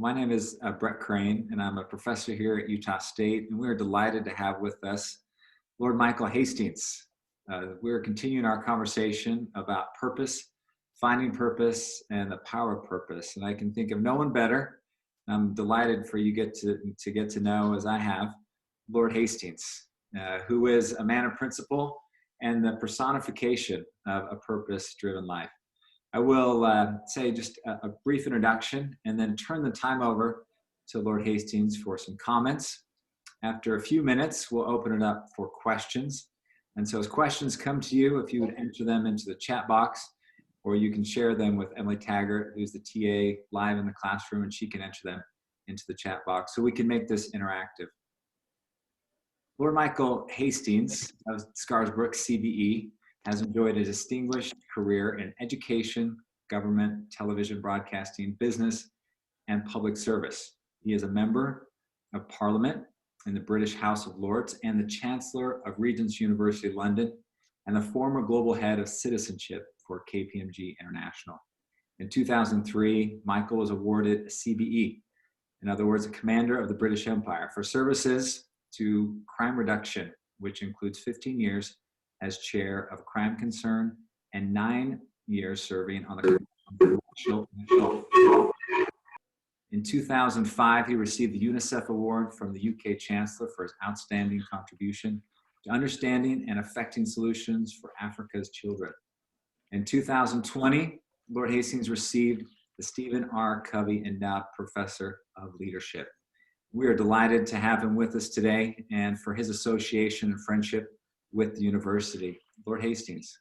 My name is Brett Crane, and I'm a professor here at Utah State, and we're delighted to have with us Lord Michael Hastings. We're continuing our conversation about purpose, finding purpose, and the power of purpose. And I can think of no one better. I'm delighted for you to get to know, as I have, Lord Hastings, who is a man of principle and the personification of a purpose-driven life. I will say just a brief introduction and then turn the time over to Lord Hastings for some comments. After a few minutes, we'll open it up for questions. And so as questions come to you, if you would enter them into the chat box, or you can share them with Emily Taggart, who's the TA live in the classroom, and she can enter them into the chat box so we can make this interactive. Lord Michael Hastings of Scarisbrook, CBE, has enjoyed a distinguished career in education, government, television broadcasting, business, and public service. He is a member of Parliament in the British House of Lords and the Chancellor of Regent's University London, and the former global head of citizenship for KPMG International. In 2003, Michael was awarded a CBE, in other words, a Commander of the British Empire, for services to crime reduction, which includes 15 years as chair of a crime concern and 9 years serving on the Commercial. In 2005, he received the UNICEF Award from the UK Chancellor for his outstanding contribution to understanding and effecting solutions for Africa's children. In 2020, Lord Hastings received the Stephen R. Covey Endowed Professor of Leadership. We are delighted to have him with us today and for his association and friendship with the university. Lord Hastings.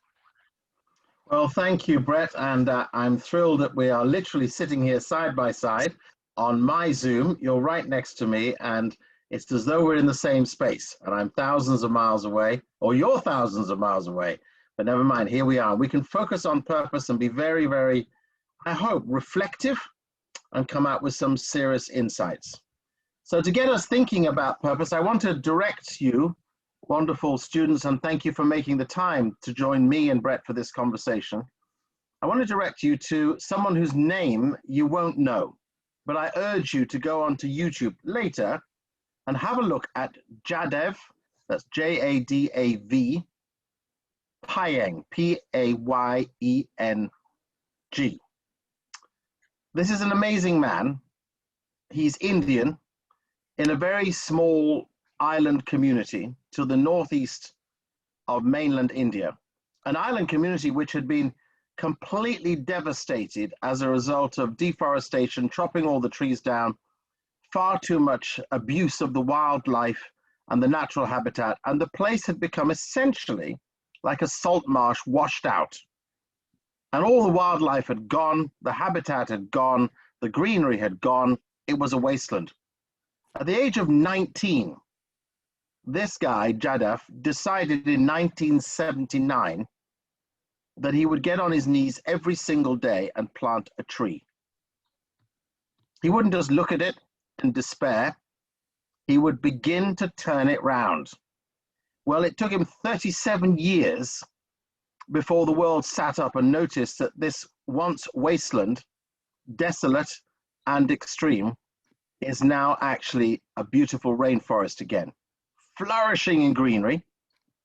Well, thank you, Brett, and I'm thrilled that we are literally sitting here side by side on my Zoom. You're right next to me, and it's as though we're in the same space, and I'm thousands of miles away, or you're thousands of miles away, but never mind, here we are. We can focus on purpose and be very, very, I hope, reflective and come out with some serious insights. So to get us thinking about purpose, I want to direct you, wonderful students, and thank you for making the time to join me and Brett for this conversation. I want to direct you to someone whose name you won't know, but I urge you to go onto YouTube later and have a look at Jadav, that's J-A-D-A-V, Payeng, P-A-Y-E-N-G. This is an amazing man. He's Indian in a very small island community to the northeast of mainland India, an island community which had been completely devastated as a result of deforestation, chopping all the trees down, far too much abuse of the wildlife and the natural habitat, and the place had become essentially like a salt marsh washed out. And all the wildlife had gone, the habitat had gone, the greenery had gone, it was a wasteland. At the age of 19, this guy, Jadav, decided in 1979 that he would get on his knees every single day and plant a tree. He wouldn't just look at it and despair, he would begin to turn it round. Well, it took him 37 years before the world sat up and noticed that this once wasteland, desolate and extreme, is now actually a beautiful rainforest again. Flourishing in greenery,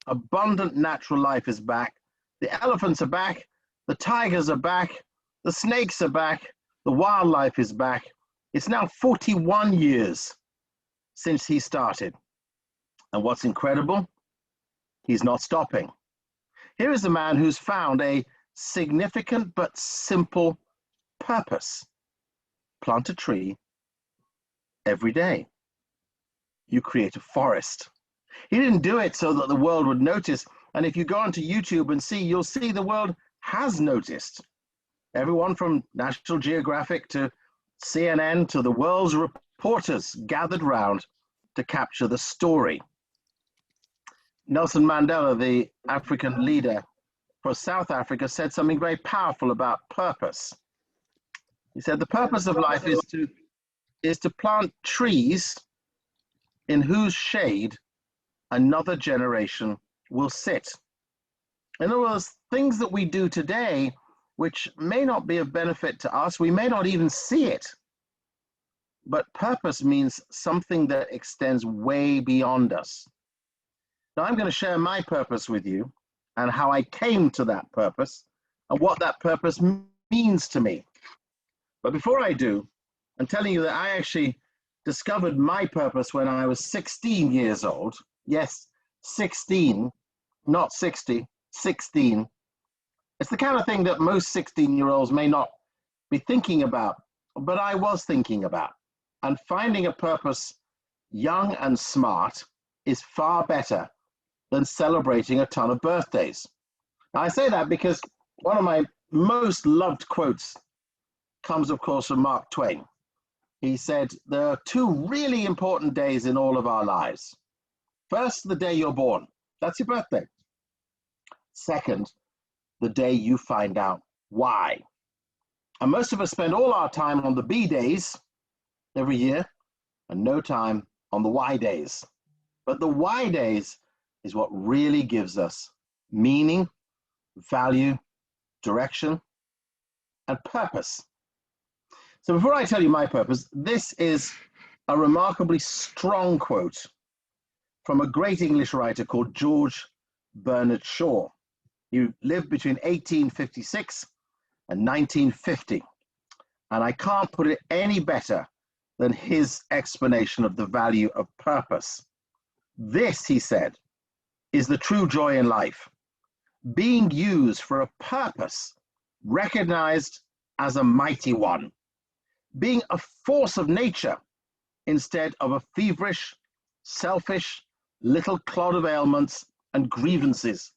abundant natural life is back, the elephants are back, the tigers are back, the snakes are back, the wildlife is back. It's now 41 years since he started. And what's incredible, he's not stopping. Here is a man who's found a significant but simple purpose. Plant a tree every day. You create a forest. He didn't do it so that the world would notice. And if you go onto YouTube and see, you'll see the world has noticed. Everyone from National Geographic to CNN to the world's reporters gathered round to capture the story. Nelson Mandela, the African leader for South Africa, said something very powerful about purpose. He said, the purpose of life is to plant trees in whose shade another generation will sit. In other words, things that we do today, which may not be of benefit to us, we may not even see it, but purpose means something that extends way beyond us. Now, I'm going to share my purpose with you and how I came to that purpose and what that purpose means to me. But before I do, I'm telling you that I actually discovered my purpose when I was 16 years old. Yes, 16, not 60, 16. It's the kind of thing that most 16-year-olds may not be thinking about, but I was thinking about. And finding a purpose young and smart is far better than celebrating a ton of birthdays. Now, I say that because one of my most loved quotes comes, of course, from Mark Twain. He said, there are two really important days in all of our lives. First, the day you're born. That's your birthday. Second, the day you find out why. And most of us spend all our time on the B days every year and no time on the Y days. But the Y days is what really gives us meaning, value, direction, and purpose. So before I tell you my purpose, this is a remarkably strong quote from a great English writer called George Bernard Shaw. He lived between 1856 and 1950. And I can't put it any better than his explanation of the value of purpose. This, he said, is the true joy in life. Being used for a purpose, recognized as a mighty one. Being a force of nature instead of a feverish, selfish, little clod of ailments and grievances,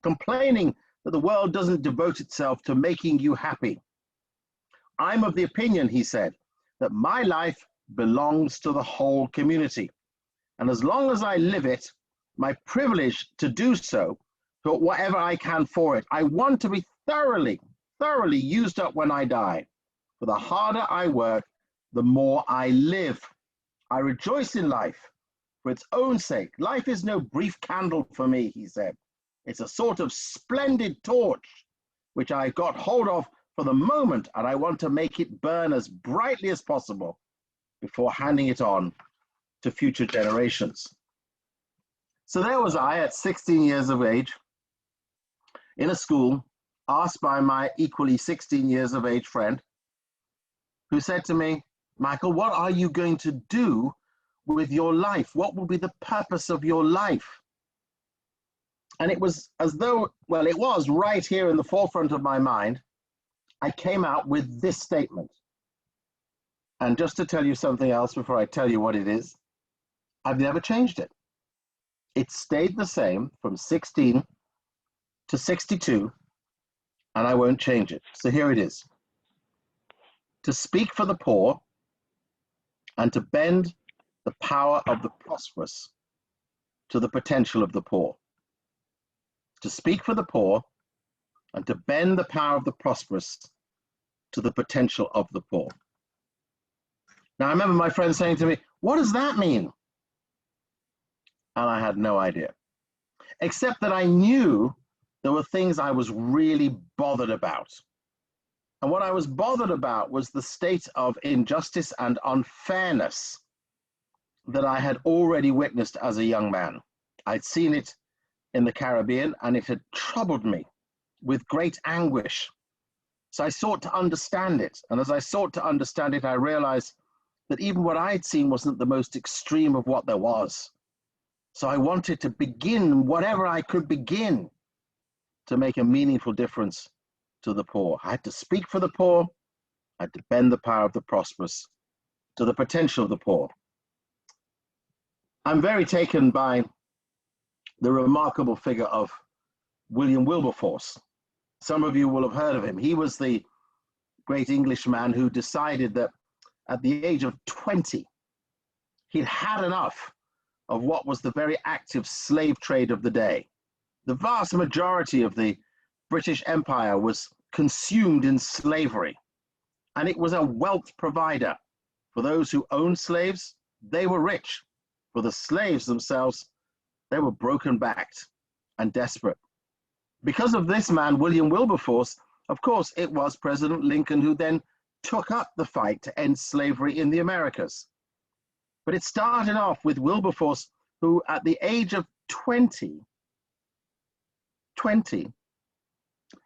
complaining that the world doesn't devote itself to making you happy. I'm of the opinion, he said, that my life belongs to the whole community. And as long as I live it, my privilege to do so, to whatever I can for it. I want to be thoroughly used up when I die. For the harder I work, the more I live. I rejoice in life for its own sake. Life is no brief candle for me, he said. It's a sort of splendid torch, which I got hold of for the moment, and I want to make it burn as brightly as possible before handing it on to future generations. So there was I at 16 years of age in a school, asked by my equally 16 years of age friend, who said to me, Michael, what are you going to do with your life? What will be the purpose of your life? And it was as though, well, it was right here in the forefront of my mind. I came out with this statement. And just to tell you something else before I tell you what it is, I've never changed it. It stayed the same from 16 to 62, and I won't change it. So here it is. To speak for the poor and to bend the power of the prosperous to the potential of the poor. To speak for the poor and to bend the power of the prosperous to the potential of the poor. Now, I remember my friend saying to me, what does that mean? And I had no idea, except that I knew there were things I was really bothered about. And what I was bothered about was the state of injustice and unfairness that I had already witnessed as a young man. I'd seen it in the Caribbean, and it had troubled me with great anguish. So I sought to understand it. And as I sought to understand it, I realized that even what I had seen wasn't the most extreme of what there was. So I wanted to begin whatever I could begin to make a meaningful difference to the poor. I had to speak for the poor. I had to bend the power of the prosperous to the potential of the poor. I'm very taken by the remarkable figure of William Wilberforce. Some of you will have heard of him. He was the great Englishman who decided that at the age of 20, he'd had enough of what was the very active slave trade of the day. The vast majority of the British Empire was consumed in slavery, and it was a wealth provider. For those who owned slaves, they were rich. For the slaves themselves, they were broken-backed and desperate. Because of this man, William Wilberforce, of course, it was President Lincoln who then took up the fight to end slavery in the Americas. But it started off with Wilberforce, who at the age of 20,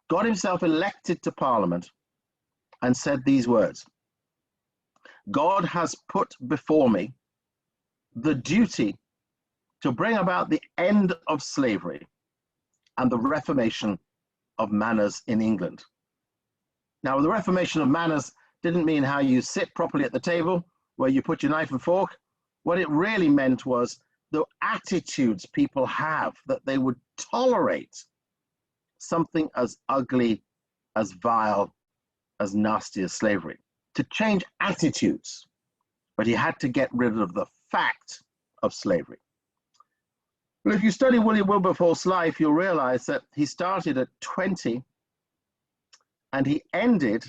got himself elected to Parliament and said these words: God has put before me the duty to bring about the end of slavery and the reformation of manners in England. Now, the reformation of manners didn't mean how you sit properly at the table, where you put your knife and fork. What it really meant was the attitudes people have, that they would tolerate something as ugly, as vile, as nasty as slavery. To change attitudes, but he had to get rid of the fact of slavery. Well, if you study William Wilberforce's life, you'll realize that he started at 20 and he ended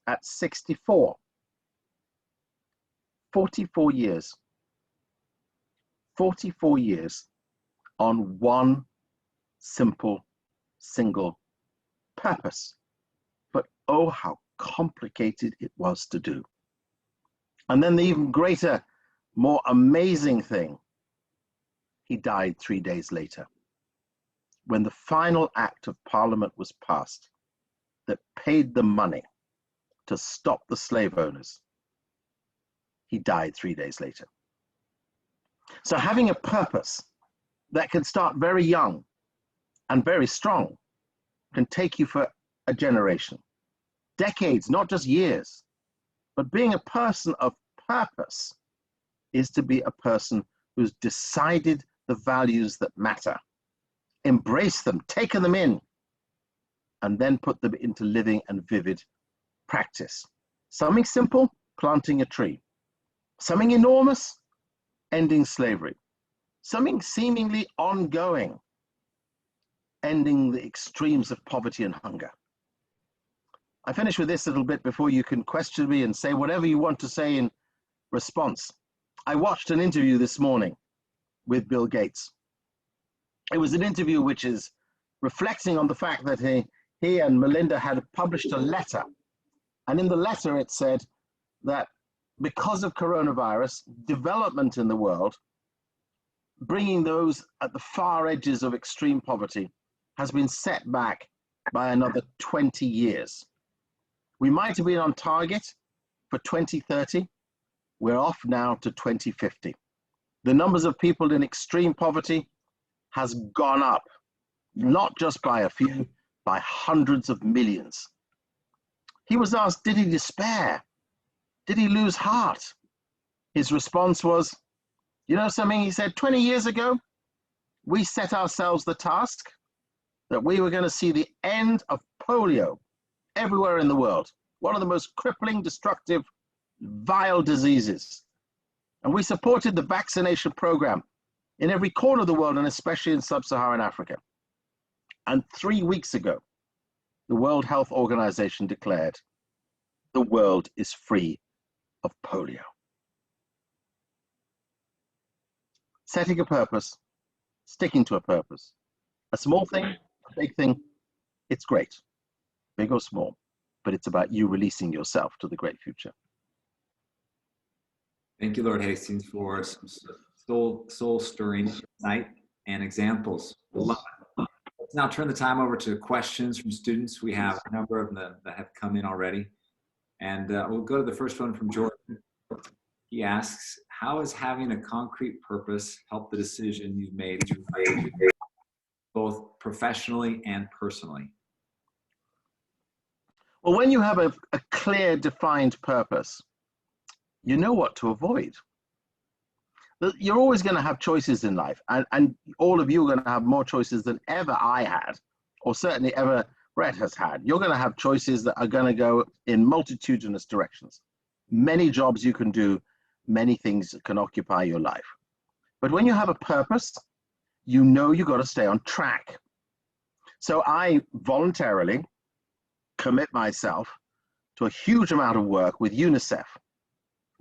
at 64. 44 years. 44 years on one simple, single purpose. But oh, how complicated it was to do. And then the even greater, more amazing thing, he died 3 days later, when the final act of Parliament was passed that paid the money to stop the slave owners. He died 3 days later. So having a purpose that can start very young and very strong can take you for a generation, decades, not just years. But being a person of purpose is to be a person who's decided the values that matter, embrace them, taken them in, and then put them into living and vivid practice. Something simple, planting a tree. Something enormous, ending slavery. Something seemingly ongoing, ending the extremes of poverty and hunger. I finish with this little bit before you can question me and say whatever you want to say in response. I watched an interview this morning with Bill Gates. It was an interview which is reflecting on the fact that he and Melinda had published a letter. And in the letter it said that because of coronavirus, development in the world, bringing those at the far edges of extreme poverty, has been set back by another 20 years. We might have been on target for 2030. We're off now to 2050. The numbers of people in extreme poverty has gone up, not just by a few, by hundreds of millions. He was asked, did he despair? Did he lose heart? His response was, you know something, he said, 20 years ago, we set ourselves the task that we were going to see the end of polio everywhere in the world, one of the most crippling, destructive, vile diseases. And we supported the vaccination program in every corner of the world, and especially in sub-Saharan Africa. And 3 weeks ago, the World Health Organization declared the world is free of polio. Setting a purpose, sticking to a purpose, a small thing, a big thing, it's great, big or small, but it's about you releasing yourself to the great future. Thank you, Lord Hastings, for some soul-stirring insight and examples. Love it. Let's now turn the time over to questions from students. We have a number of them that have come in already. And we'll go to the first one from Jordan. He asks, how has having a concrete purpose helped the decision you've made both professionally and personally? Well, when you have a clear, defined purpose, you know what to avoid. You're always going to have choices in life, and all of you are going to have more choices than ever I had, or certainly ever Brett has had. You're going to have choices that are going to go in multitudinous directions. Many jobs you can do, many things that can occupy your life. But when you have a purpose, you know you've got to stay on track. So I voluntarily commit myself to a huge amount of work with UNICEF,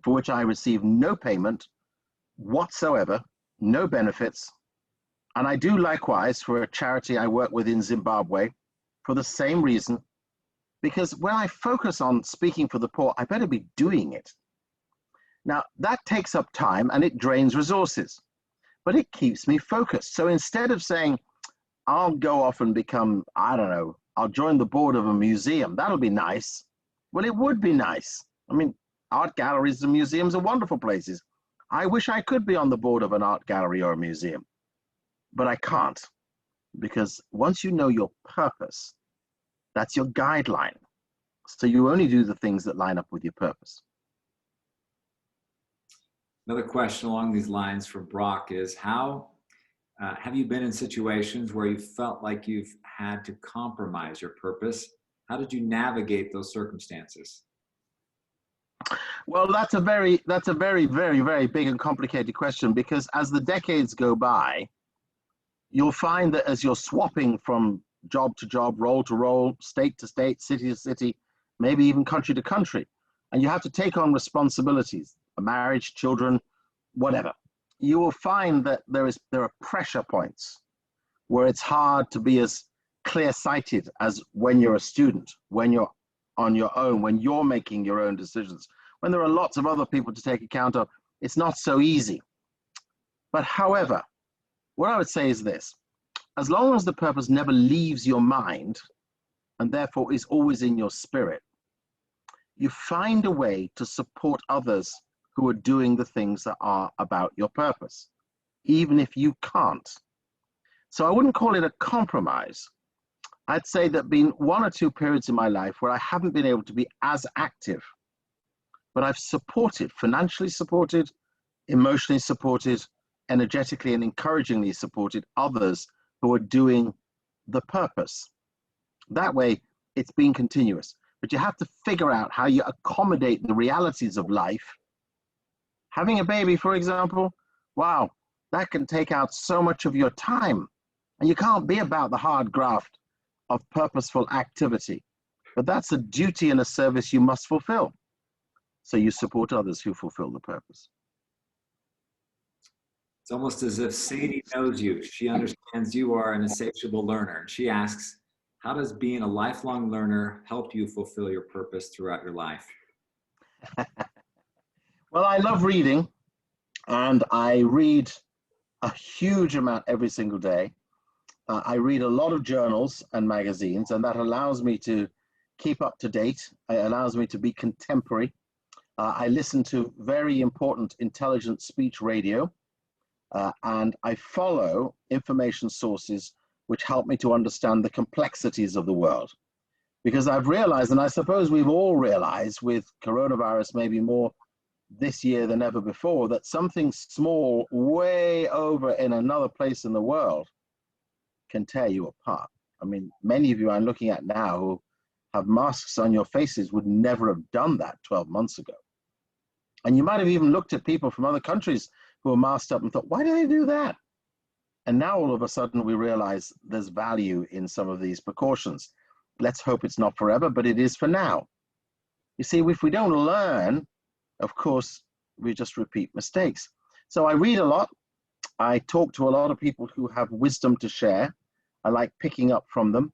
for which I receive no payment whatsoever, no benefits. And I do likewise for a charity I work with in Zimbabwe for the same reason, because when I focus on speaking for the poor, I better be doing it. Now, that takes up time and it drains resources, but it keeps me focused. So instead of saying, I'll go off and become, I don't know, I'll join the board of a museum, that'll be nice. Well, it would be nice. I mean, art galleries and museums are wonderful places. I wish I could be on the board of an art gallery or a museum, but I can't, because once you know your purpose, that's your guideline. So you only do the things that line up with your purpose. Another question along these lines from Brock is, how have you been in situations where you felt like you've had to compromise your purpose? How did you navigate those circumstances? Well, that's a very, very, very big and complicated question, because as the decades go by, you'll find that as you're swapping from job to job, role to role, state to state, city to city, maybe even country to country, and you have to take on responsibilities, a marriage, children, whatever, you will find that there are pressure points where it's hard to be as clear-sighted as when you're a student, when you're on your own, when you're making your own decisions, when there are lots of other people to take account of. It's not so easy. But however, what I would say is this: as long as the purpose never leaves your mind and therefore is always in your spirit, you find a way to support others who are doing the things that are about your purpose, even if you can't. So I wouldn't call it a compromise. I'd say that been one or two periods in my life where I haven't been able to be as active, but I've supported, financially supported, emotionally supported, energetically and encouragingly supported others who are doing the purpose. That way, it's been continuous. But you have to figure out how you accommodate the realities of life. Having a baby, for example, wow, that can take out so much of your time. And you can't be about the hard graft of purposeful activity. But that's a duty and a service you must fulfill. So you support others who fulfill the purpose. It's almost as if Sadie knows you. She understands you are an insatiable learner. And she asks, how does being a lifelong learner help you fulfill your purpose throughout your life? Well, I love reading, and I read a huge amount every single day. I read a lot of journals and magazines, and that allows me to keep up to date. It allows me to be contemporary. I listen to very important intelligent speech radio, and I follow information sources which help me to understand the complexities of the world. Because I've realized, and I suppose we've all realized with coronavirus maybe more this year than ever before, that something small way over in another place in the world can tear you apart. I mean, many of you I'm looking at now who have masks on your faces would never have done that 12 months ago. And you might have even looked at people from other countries who are masked up and thought, why do they do that? And now all of a sudden we realize there's value in some of these precautions. Let's hope it's not forever, but it is for now. You see, if we don't learn, of course, we just repeat mistakes. So I read a lot. I talk to a lot of people who have wisdom to share. I like picking up from them.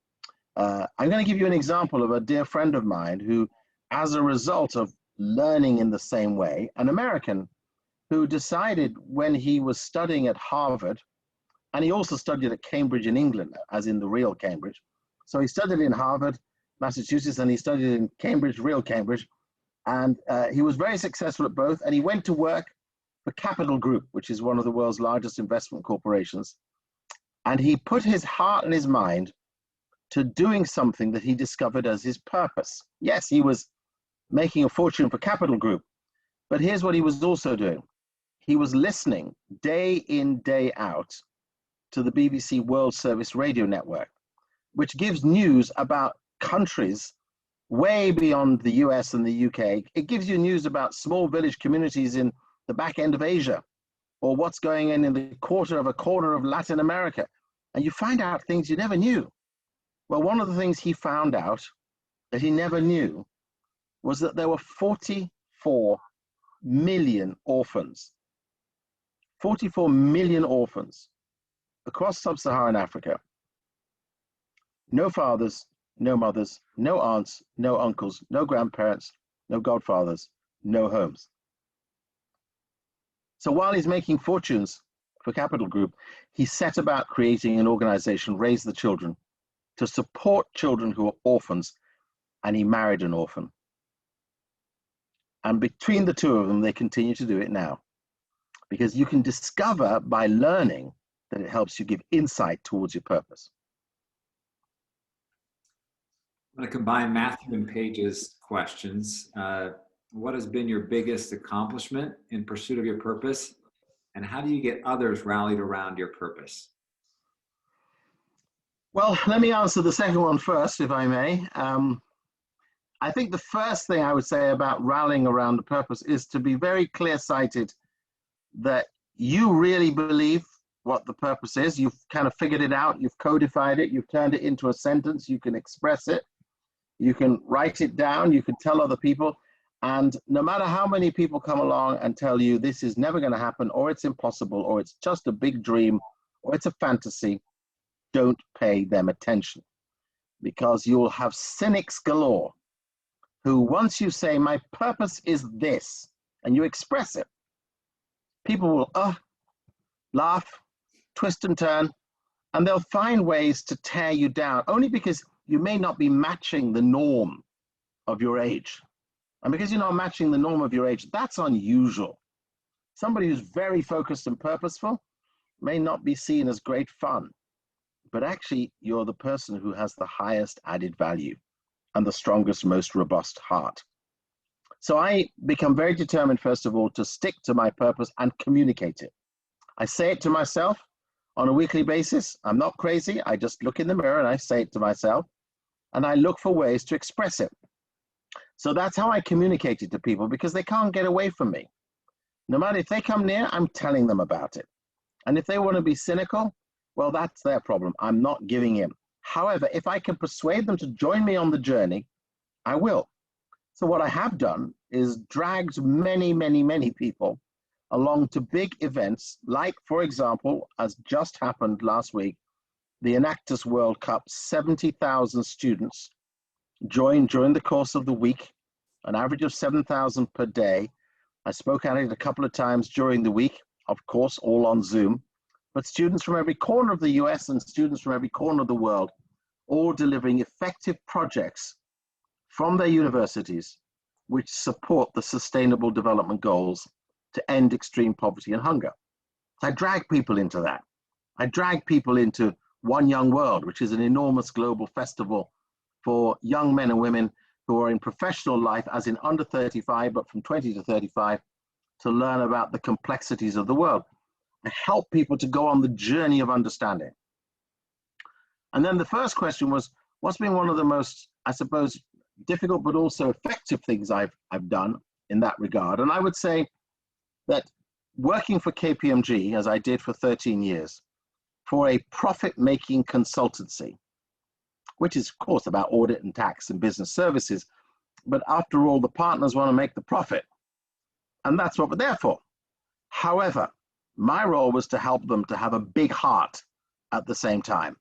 I'm going to give you an example of a dear friend of mine who, as a result of learning in the same way, an American who decided when he was studying at Harvard, and he also studied at Cambridge in England, as in the real Cambridge. So he studied in Harvard, Massachusetts, and he studied in Cambridge, real Cambridge. And he was very successful at both. And he went to work for Capital Group, which is one of the world's largest investment corporations. And he put his heart and his mind to doing something that he discovered as his purpose. Yes, he was making a fortune for Capital Group, but here's what he was also doing. He was listening day in, day out to the BBC World Service Radio Network, which gives news about countries way beyond the US and the UK. It gives you news about small village communities in the back end of Asia, or what's going on in the quarter of a corner of Latin America. And you find out things you never knew. Well, one of the things he found out that he never knew was that there were 44 million orphans. 44 million orphans across sub-Saharan Africa. No fathers, no mothers, no aunts, no uncles, no grandparents, no godfathers, no homes. So while he's making fortunes for Capital Group, he set about creating an organization, Raise the Children, to support children who are orphans, and he married an orphan. And between the two of them, they continue to do it now, because you can discover by learning that it helps you give insight towards your purpose. I'm going to combine Matthew and Paige's questions. What has been your biggest accomplishment in pursuit of your purpose? And how do you get others rallied around your purpose? Well, let me answer the second one first, if I may. I think the first thing I would say about rallying around the purpose is to be very clear-sighted that you really believe what the purpose is. You've kind of figured it out, you've codified it, you've turned it into a sentence, you can express it, you can write it down, you can tell other people, and no matter how many people come along and tell you this is never going to happen, or it's impossible, or it's just a big dream, or it's a fantasy, don't pay them attention, because you'll have cynics galore who, once you say, my purpose is this, and you express it, people will laugh, twist and turn, and they'll find ways to tear you down, only because you may not be matching the norm of your age. And because you're not matching the norm of your age, that's unusual. Somebody who's very focused and purposeful may not be seen as great fun, but actually you're the person who has the highest added value and the strongest, most robust heart. So I become very determined, first of all, to stick to my purpose and communicate it. I say it to myself on a weekly basis. I'm not crazy. I just look in the mirror and I say it to myself, and I look for ways to express it. So that's how I communicate it to people, because they can't get away from me. No matter if they come near, I'm telling them about it. And if they want to be cynical, well, that's their problem. I'm not giving in. However, if I can persuade them to join me on the journey, I will. So what I have done is dragged many, many, many people along to big events, like, for example, as just happened last week, the Enactus World Cup. 70,000 students joined during the course of the week, an average of 7,000 per day. I spoke at it a couple of times during the week, of course, all on Zoom, but students from every corner of the US and students from every corner of the world, all delivering effective projects from their universities, which support the Sustainable Development Goals to end extreme poverty and hunger. So I drag people into that. I drag people into One Young World, which is an enormous global festival for young men and women who are in professional life, as in under 35, but from 20 to 35, to learn about the complexities of the world. I help people to go on the journey of understanding. And then the first question was, what's been one of the most, I suppose, difficult but also effective things I've done in that regard? And I would say that working for KPMG, as I did for 13 years, for a profit-making consultancy, which is, of course, about audit and tax and business services, but after all, the partners want to make the profit, and that's what we're there for. However, my role was to help them to have a big heart at the same time.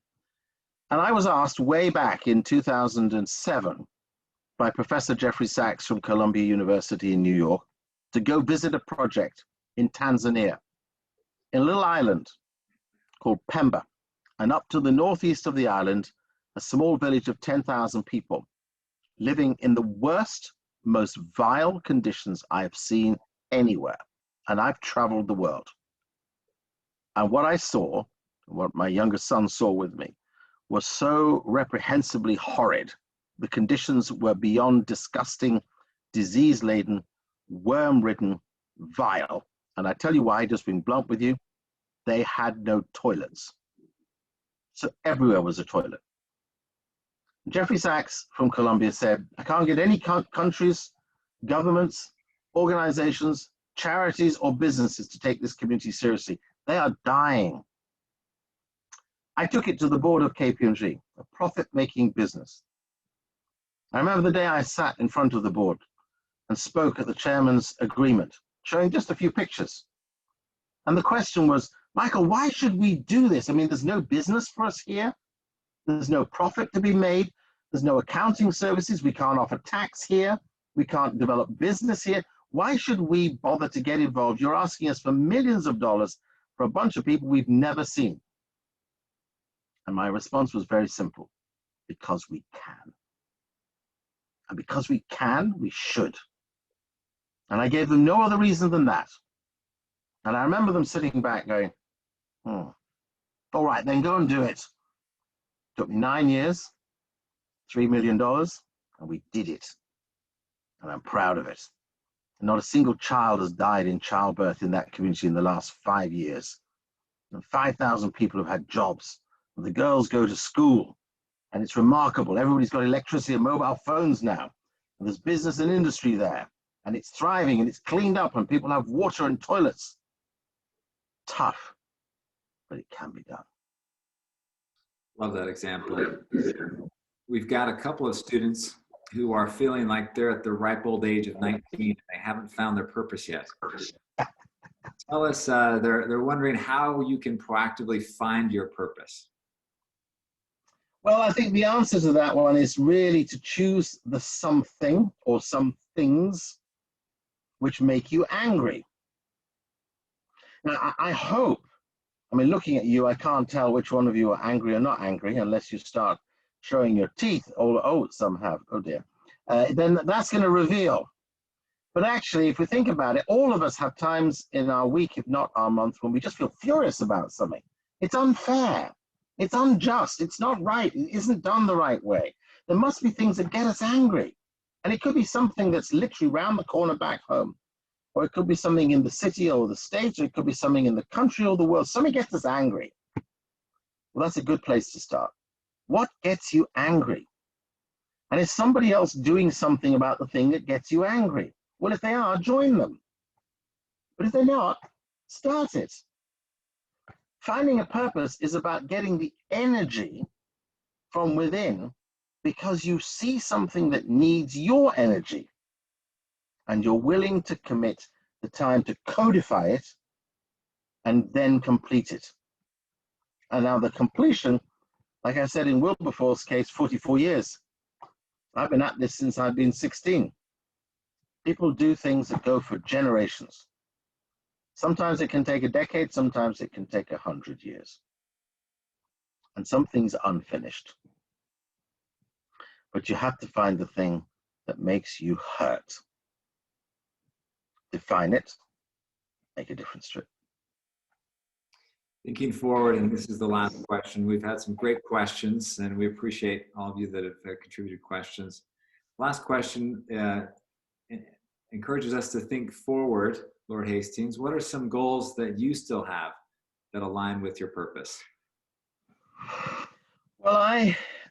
And I was asked way back in 2007 by Professor Jeffrey Sachs from Columbia University in New York to go visit a project in Tanzania, in a little island called Pemba, and up to the northeast of the island, a small village of 10,000 people living in the worst, most vile conditions I have seen anywhere. And I've traveled the world. And what I saw, what my younger son saw with me, was so reprehensibly horrid. The conditions were beyond disgusting, disease-laden, worm-ridden, vile. And I tell you why, just being blunt with you, they had no toilets. So everywhere was a toilet. Jeffrey Sachs from Columbia said, I can't get any countries, governments, organizations, charities, or businesses to take this community seriously. They are dying. I took it to the board of KPMG, a profit-making business. I remember the day I sat in front of the board and spoke at the chairman's agreement, showing just a few pictures. And the question was, Michael, why should we do this? I mean, there's no business for us here. There's no profit to be made. There's no accounting services. We can't offer tax here. We can't develop business here. Why should we bother to get involved? You're asking us for millions of dollars for a bunch of people we've never seen. And my response was very simple: because we can. And because we can, we should. And I gave them no other reason than that. And I remember them sitting back going, all right, then go and do it. Took me 9 years, $3 million, and we did it. And I'm proud of it. And not a single child has died in childbirth in that community in the last 5 years. And 5,000 people have had jobs. And the girls go to school. And it's remarkable. Everybody's got electricity and mobile phones now. And there's business and industry there. And it's thriving and it's cleaned up and people have water and toilets. Tough, but it can be done. Love that example. We've got a couple of students who are feeling like they're at the ripe old age of 19 and they haven't found their purpose yet. Tell us, they're wondering how you can proactively find your purpose. Well, I think the answer to that one is really to choose the something or some things which make you angry. Now, I hope, I mean, looking at you, I can't tell which one of you are angry or not angry unless you start showing your teeth. Oh, some have, oh dear. Then that's going to reveal. But actually, if we think about it, all of us have times in our week, if not our month, when we just feel furious about something. It's unfair. It's unjust. It's not right. It isn't done the right way. There must be things that get us angry. And it could be something that's literally round the corner back home. Or it could be something in the city or the state, or it could be something in the country or the world. Something gets us angry. Well, that's a good place to start. What gets you angry? And is somebody else doing something about the thing that gets you angry? Well, if they are, join them. But if they're not, start it. Finding a purpose is about getting the energy from within because you see something that needs your energy and you're willing to commit the time to codify it and then complete it. And now the completion, like I said in Wilberforce's case, 44 years. I've been at this since I've been 16. People do things that go for generations. Sometimes it can take a decade, sometimes it can take 100 years. And some things are unfinished. But you have to find the thing that makes you hurt. Define it, make a difference to it. Thinking forward, and this is the last question. We've had some great questions, and we appreciate all of you that have contributed questions. Last question encourages us to think forward, Lord Hastings. What are some goals that you still have that align with your purpose? Well,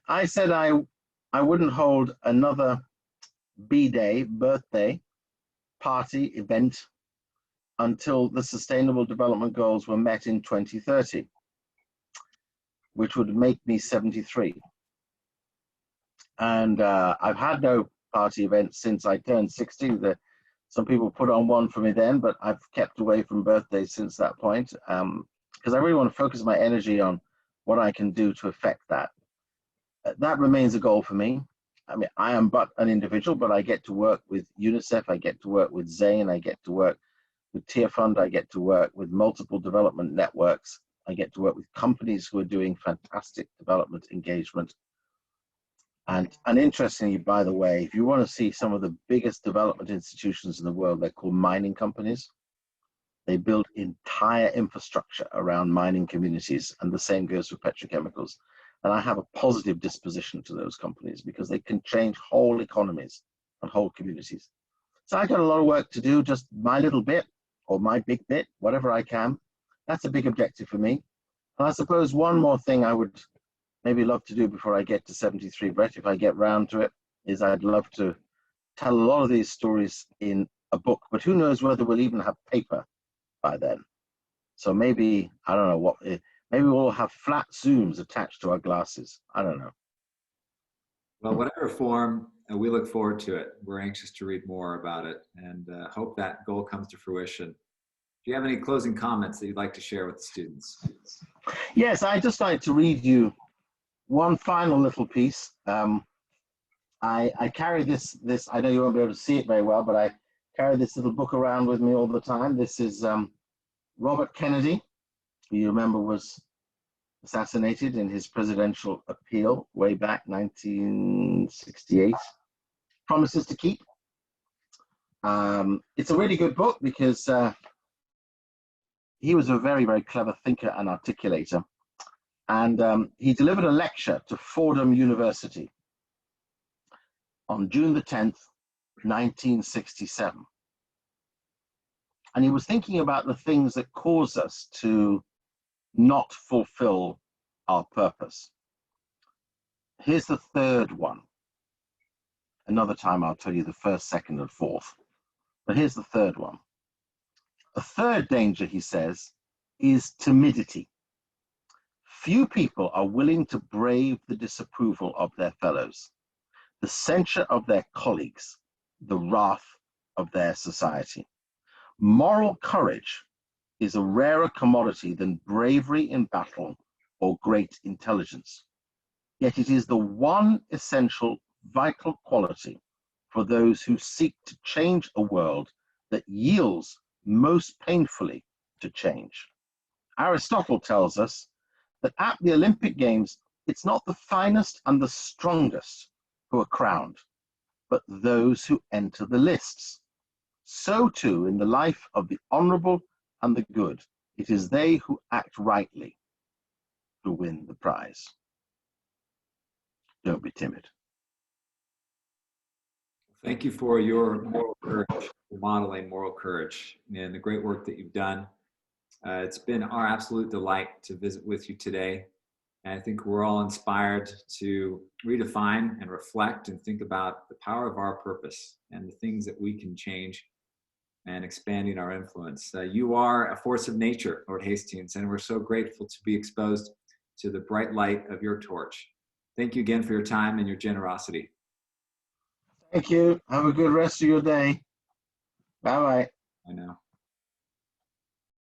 I said I wouldn't hold another B-Day, birthday, party, event until the Sustainable Development Goals were met in 2030, which would make me 73. And I've had no party events since I turned 60. Some people put on one for me then, but I've kept away from birthdays since that point because I really want to focus my energy on what I can do to affect that. That remains a goal for me. I mean, I am but an individual, but I get to work with UNICEF, I get to work with Zane, I get to work with Tier Fund, I get to work with multiple development networks, I get to work with companies who are doing fantastic development engagement. And interestingly, by the way, if you want to see some of the biggest development institutions in the world, they're called mining companies. They build entire infrastructure around mining communities, and the same goes for petrochemicals. And I have a positive disposition to those companies because they can change whole economies and whole communities. So I got a lot of work to do, just my little bit or my big bit, whatever I can. That's a big objective for me. And I suppose one more thing I would maybe love to do before I get to 73, Brett, if I get round to it, is I'd love to tell a lot of these stories in a book, but who knows whether we'll even have paper by then. So maybe, I don't know what, maybe we'll have flat zooms attached to our glasses. I don't know. Well, whatever form, we look forward to it. We're anxious to read more about it and hope that goal comes to fruition. Do you have any closing comments that you'd like to share with the students? Yes, I'd just like to read you one final little piece I carry this. I know you won't be able to see it very well, but I carry this little book around with me all the time. This is Robert Kennedy, who you remember was assassinated in his presidential appeal way back 1968. Promises to Keep. It's a really good book because he was a very, very clever thinker and articulator. And he delivered a lecture to Fordham University on June the 10th, 1967. And he was thinking about the things that cause us to not fulfill our purpose. Here's the third one. Another time I'll tell you the first, second, and fourth. But here's the third one. A third danger, he says, is timidity. Few people are willing to brave the disapproval of their fellows, the censure of their colleagues, the wrath of their society. Moral courage is a rarer commodity than bravery in battle or great intelligence. Yet it is the one essential, vital quality for those who seek to change a world that yields most painfully to change. Aristotle tells us that at the Olympic Games, it's not the finest and the strongest who are crowned, but those who enter the lists. So too in the life of the honorable and the good, it is they who act rightly who win the prize. Don't be timid. Thank you for your moral courage, for modeling moral courage, and the great work that you've done. It's been our absolute delight to visit with you today. And I think we're all inspired to redefine and reflect and think about the power of our purpose and the things that we can change and expanding our influence. You are a force of nature, Lord Hastings, and we're so grateful to be exposed to the bright light of your torch. Thank you again for your time and your generosity. Thank you. Have a good rest of your day. Bye-bye. I know.